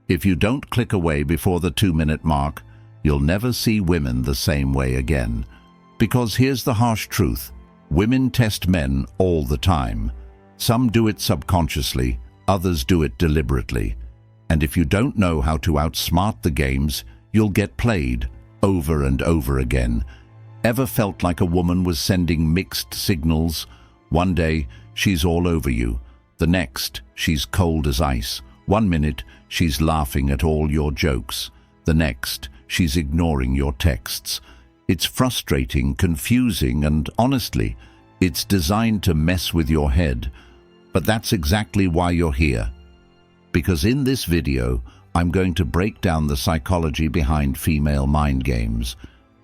If you don't click away before the 2-minute mark, you'll never see women the same way again. Because here's the harsh truth. Women test men all the time. Some do it subconsciously, others do it deliberately. And if you don't know how to outsmart the games, you'll get played over and over again. Ever felt like a woman was sending mixed signals? One day, she's all over you. The next, she's cold as ice. 1 minute, she's laughing at all your jokes. The next, she's ignoring your texts. It's frustrating, confusing, and honestly, it's designed to mess with your head. But that's exactly why you're here. Because in this video, I'm going to break down the psychology behind female mind games,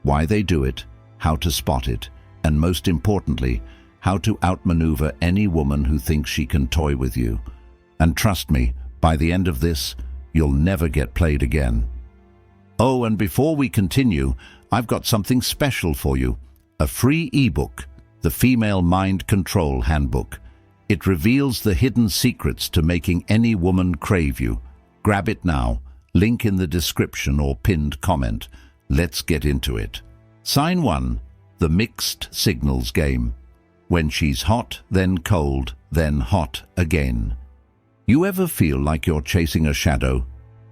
why they do it, how to spot it, and most importantly, how to outmaneuver any woman who thinks she can toy with you. And trust me, by the end of this, you'll never get played again. Oh, and before we continue, I've got something special for you. A free ebook, the Female Mind Control Handbook. It reveals the hidden secrets to making any woman crave you. Grab it now. Link in the description or pinned comment. Let's get into it. Sign 1. The Mixed Signals Game. When she's hot, then cold, then hot again. You ever feel like you're chasing a shadow?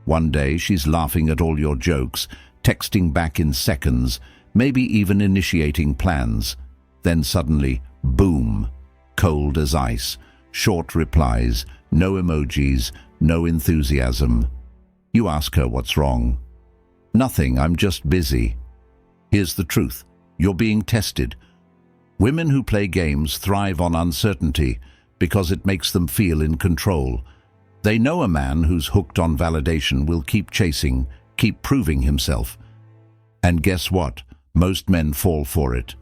One day she's laughing at all your jokes, texting back in seconds, maybe even initiating plans. Then suddenly, boom, cold as ice, short replies, no emojis, no enthusiasm. You ask her what's wrong. Nothing, I'm just busy. Here's the truth. You're being tested. Women who play games thrive on uncertainty because it makes them feel in control. They know a man who's hooked on validation will keep chasing, keep proving himself. And guess what? Most men fall for it.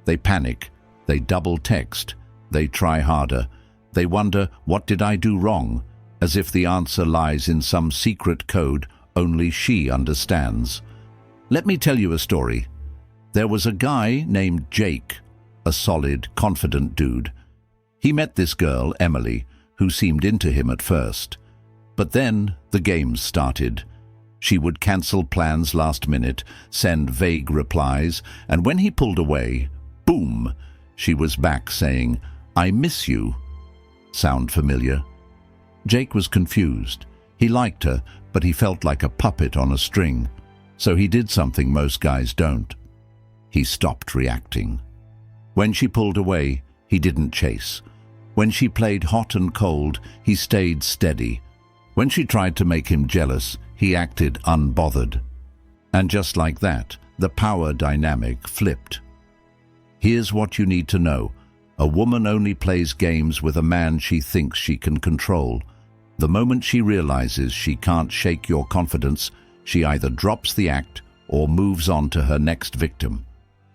They panic, they double text, they try harder. They wonder, what did I do wrong? As if the answer lies in some secret code only she understands. Let me tell you a story. There was a guy named Jake, a solid, confident dude. He met this girl, Emily, who seemed into him at first. But then the games started. She would cancel plans last minute, send vague replies, and when he pulled away, boom, she was back saying, "I miss you." Sound familiar? Jake was confused. He liked her, but he felt like a puppet on a string. So he did something most guys don't. He stopped reacting. When she pulled away, he didn't chase. When she played hot and cold, he stayed steady. When she tried to make him jealous, he acted unbothered. And just like that, the power dynamic flipped. Here's what you need to know. A woman only plays games with a man she thinks she can control. The moment she realizes she can't shake your confidence, she either drops the act or moves on to her next victim.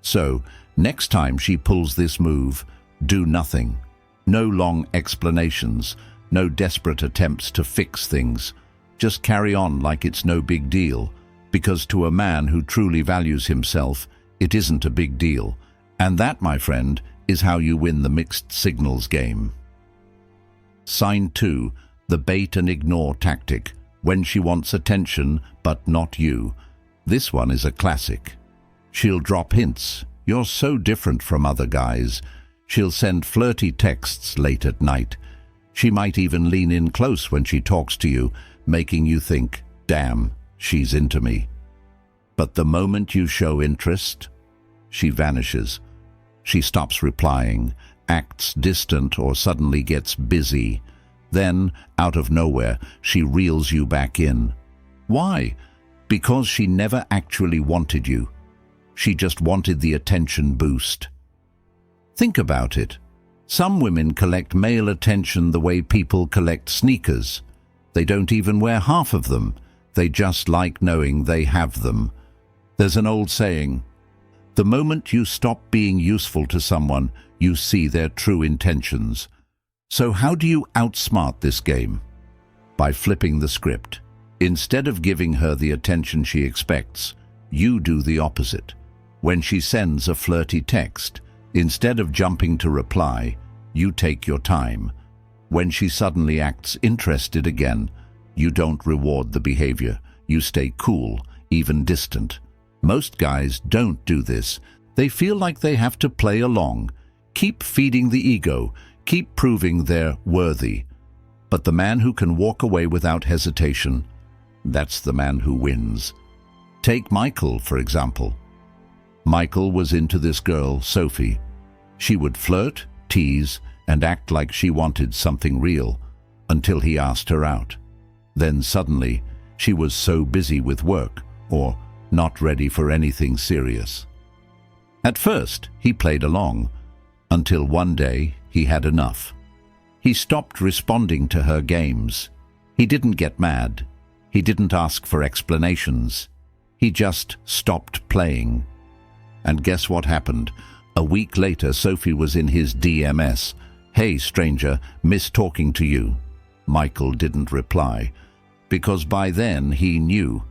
So, next time she pulls this move, do nothing. No long explanations, no desperate attempts to fix things. Just carry on like it's no big deal, because to a man who truly values himself, it isn't a big deal. And that, my friend, is how you win the mixed signals game. Sign 2, the bait and ignore tactic, when she wants attention but not you. This one is a classic. She'll drop hints. You're so different from other guys. She'll send flirty texts late at night. She might even lean in close when she talks to you, making you think, damn, she's into me. But the moment you show interest, she vanishes. She stops replying, acts distant, or suddenly gets busy. Then, out of nowhere, she reels you back in. Why? Because she never actually wanted you. She just wanted the attention boost. Think about it. Some women collect male attention the way people collect sneakers. They don't even wear half of them. They just like knowing they have them. There's an old saying, the moment you stop being useful to someone, you see their true intentions. So how do you outsmart this game? By flipping the script. Instead of giving her the attention she expects, you do the opposite. When she sends a flirty text, instead of jumping to reply, you take your time. When she suddenly acts interested again, You don't reward the behavior. You stay cool, even distant. Most guys don't do this. They feel like they have to play along, keep feeding the ego, keep proving they're worthy. But the man who can walk away without hesitation, that's the man who wins. Take Michael, for example. Michael was into this girl, Sophie. She would flirt, tease, and act like she wanted something real, until he asked her out. Then suddenly, she was so busy with work, or not ready for anything serious. At first, he played along, until one day he had enough. He stopped responding to her games. He didn't get mad. He didn't ask for explanations. He just stopped playing. And guess what happened? A week later, Sophie was in his DMS. "Hey, stranger, miss talking to you." Michael didn't reply, because by then he knew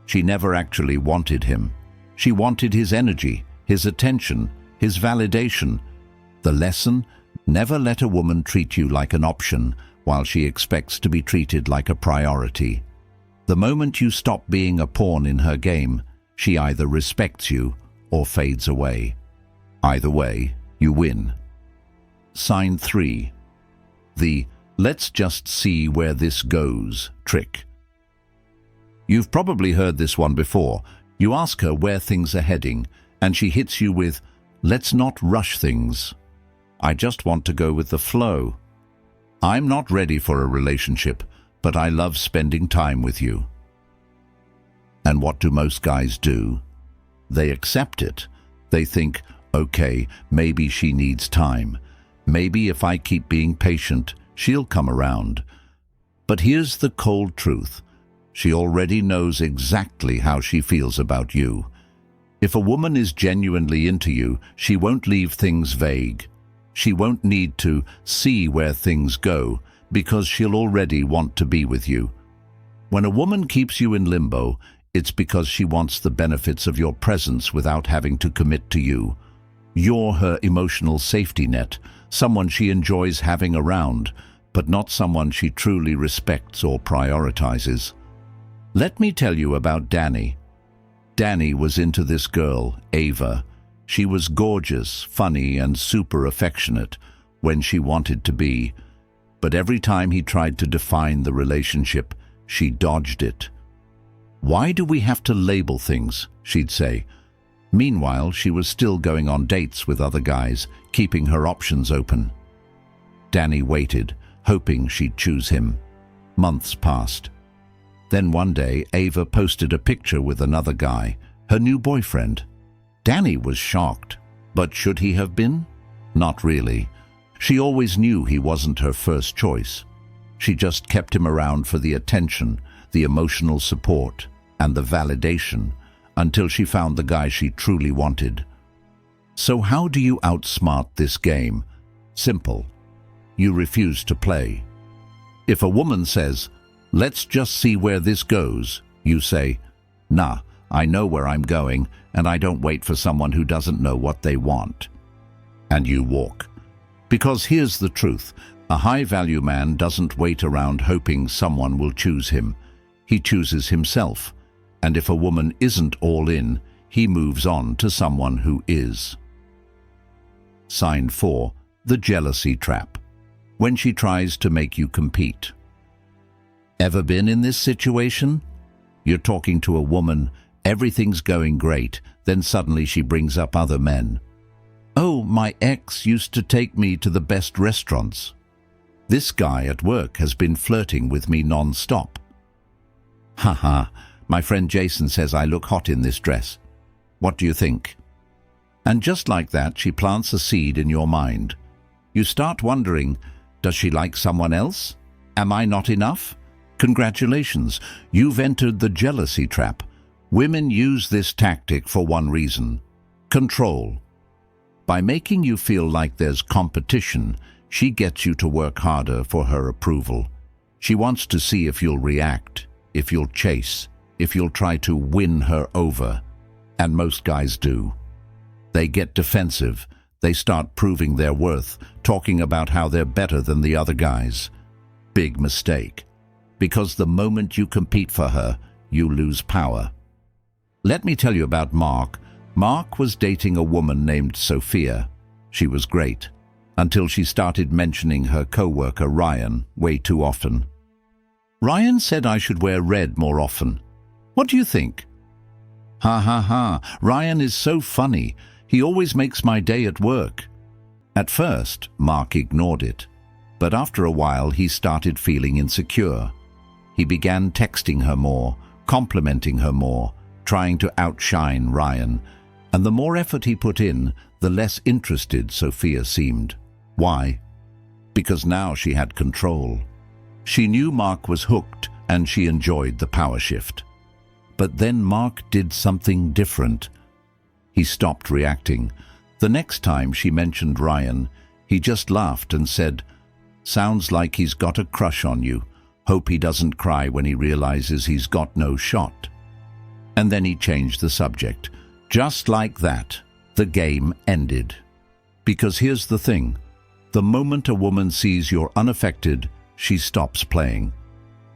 she never actually wanted him. She wanted his energy, his attention, his validation. The lesson: never let a woman treat you like an option while she expects to be treated like a priority. The moment you stop being a pawn in her game, she either respects you or fades away. Either way, you win. Sign 3. The "let's just see where this goes" trick. You've probably heard this one before. You ask her where things are heading, and she hits you with, "Let's not rush things. I just want to go with the flow. I'm not ready for a relationship, but I love spending time with you." And what do most guys do? They accept it. They think, okay, maybe she needs time. Maybe if I keep being patient, she'll come around. But here's the cold truth. She already knows exactly how she feels about you. If a woman is genuinely into you, she won't leave things vague. She won't need to see where things go, because she'll already want to be with you. When a woman keeps you in limbo, it's because she wants the benefits of your presence without having to commit to you. You're her emotional safety net, someone she enjoys having around, but not someone she truly respects or prioritizes. Let me tell you about Danny. Danny was into this girl, Ava. She was gorgeous, funny, and super affectionate when she wanted to be. But every time he tried to define the relationship, she dodged it. "Why do we have to label things?" she'd say. Meanwhile, she was still going on dates with other guys, keeping her options open. Danny waited, hoping she'd choose him. Months passed. Then one day, Ava posted a picture with another guy, her new boyfriend. Danny was shocked, but should he have been? Not really. She always knew he wasn't her first choice. She just kept him around for the attention, the emotional support, and the validation, until she found the guy she truly wanted. So how do you outsmart this game? Simple. You refuse to play. If a woman says, "Let's just see where this goes," you say, "Nah, I know where I'm going, and I don't wait for someone who doesn't know what they want." And you walk. Because here's the truth. A high-value man doesn't wait around hoping someone will choose him. He chooses himself. And if a woman isn't all in, he moves on to someone who is. Sign 4. The jealousy trap. When she tries to make you compete. Ever been in this situation? You're talking to a woman, everything's going great, then suddenly she brings up other men. "Oh, my ex used to take me to the best restaurants. This guy at work has been flirting with me non-stop. Haha, my friend Jason says I look hot in this dress. What do you think?" And just like that, she plants a seed in your mind. You start wondering, does she like someone else? Am I not enough? Congratulations, you've entered the jealousy trap. Women use this tactic for one reason: control. By making you feel like there's competition, she gets you to work harder for her approval. She wants to see if you'll react, if you'll chase, if you'll try to win her over. And most guys do. They get defensive. They start proving their worth, talking about how they're better than the other guys. Big mistake. because the moment you compete for her, you lose power. Let me tell you about Mark. Mark was dating a woman named Sophia. She was great, until she started mentioning her co-worker Ryan way too often. Ryan said I should wear red more often. What do you think? Ha ha ha, Ryan is so funny. He always makes my day at work. At first, Mark ignored it, but after a while he started feeling insecure. He began texting her more, complimenting her more, trying to outshine Ryan, and the more effort he put in, the less interested Sophia seemed. Why? Because now she had control. She knew Mark was hooked and she enjoyed the power shift. But then Mark did something different. He stopped reacting. The next time she mentioned Ryan, he just laughed and said, "Sounds like he's got a crush on you. Hope he doesn't cry when he realizes he's got no shot." And then he changed the subject. Just like that, the game ended. Because here's the thing. The moment a woman sees you're unaffected, she stops playing.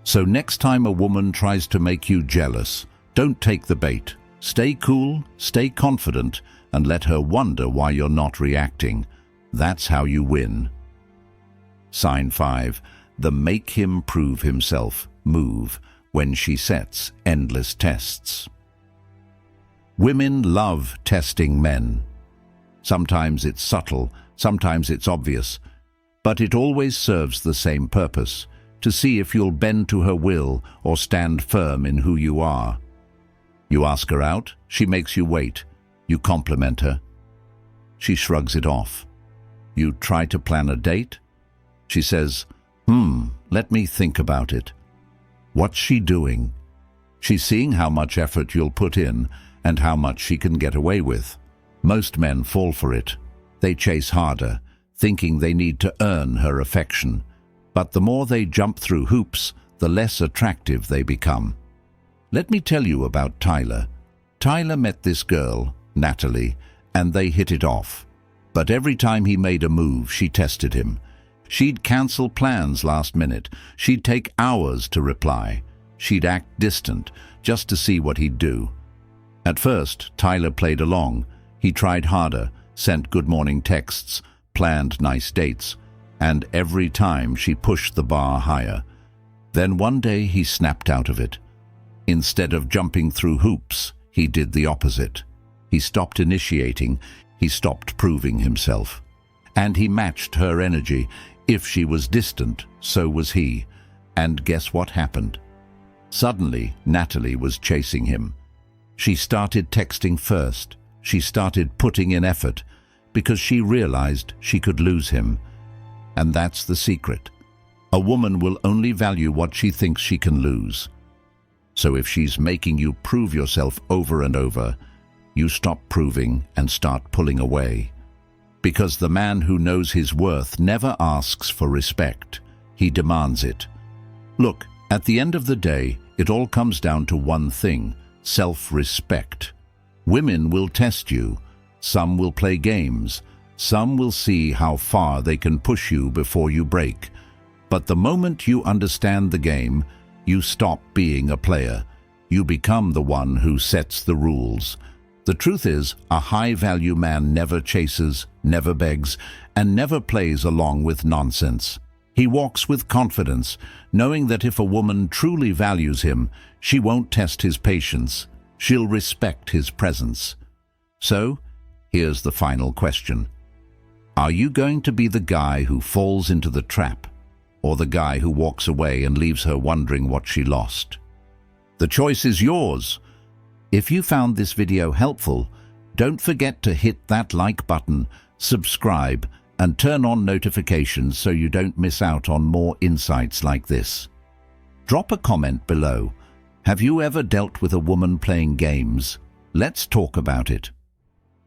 So next time a woman tries to make you jealous, don't take the bait. Stay cool, stay confident, and let her wonder why you're not reacting. That's how you win. Sign 5. The make him prove himself move when she sets endless tests. Women love testing men. Sometimes it's subtle, sometimes it's obvious, but it always serves the same purpose, to see if you'll bend to her will or stand firm in who you are. You ask her out, she makes you wait. You compliment her. She shrugs it off. You try to plan a date. She says, let me think about it. What's she doing? She's seeing how much effort you'll put in and how much she can get away with. Most men fall for it. They chase harder, thinking they need to earn her affection. But the more they jump through hoops, the less attractive they become. Let me tell you about Tyler. Tyler met this girl, Natalie, and they hit it off. But every time he made a move, she tested him. She'd cancel plans last minute. She'd take hours to reply. She'd act distant, just to see what he'd do. At first, Tyler played along. He tried harder, sent good morning texts, planned nice dates, and every time she pushed the bar higher. Then one day he snapped out of it. Instead of jumping through hoops, he did the opposite. He stopped initiating, he stopped proving himself. And he matched her energy. If she was distant, so was he. And guess what happened? Suddenly, Natalie was chasing him. She started texting first. She started putting in effort because she realized she could lose him. And that's the secret. A woman will only value what she thinks she can lose. So if she's making you prove yourself over and over, you stop proving and start pulling away. Because the man who knows his worth never asks for respect. He demands it. Look, at the end of the day, it all comes down to one thing: self-respect. Women will test you. Some will play games. Some will see how far they can push you before you break. But the moment you understand the game, you stop being a player. You become the one who sets the rules. The truth is, a high-value man never chases, never begs, and never plays along with nonsense. He walks with confidence, knowing that if a woman truly values him, she won't test his patience. She'll respect his presence. So, here's the final question. Are you going to be the guy who falls into the trap, or the guy who walks away and leaves her wondering what she lost? The choice is yours. If you found this video helpful, don't forget to hit that like button, subscribe, and turn on notifications so you don't miss out on more insights like this. Drop a comment below. Have you ever dealt with a woman playing games? Let's talk about it.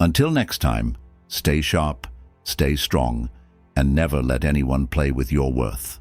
Until next time, stay sharp, stay strong, and never let anyone play with your worth.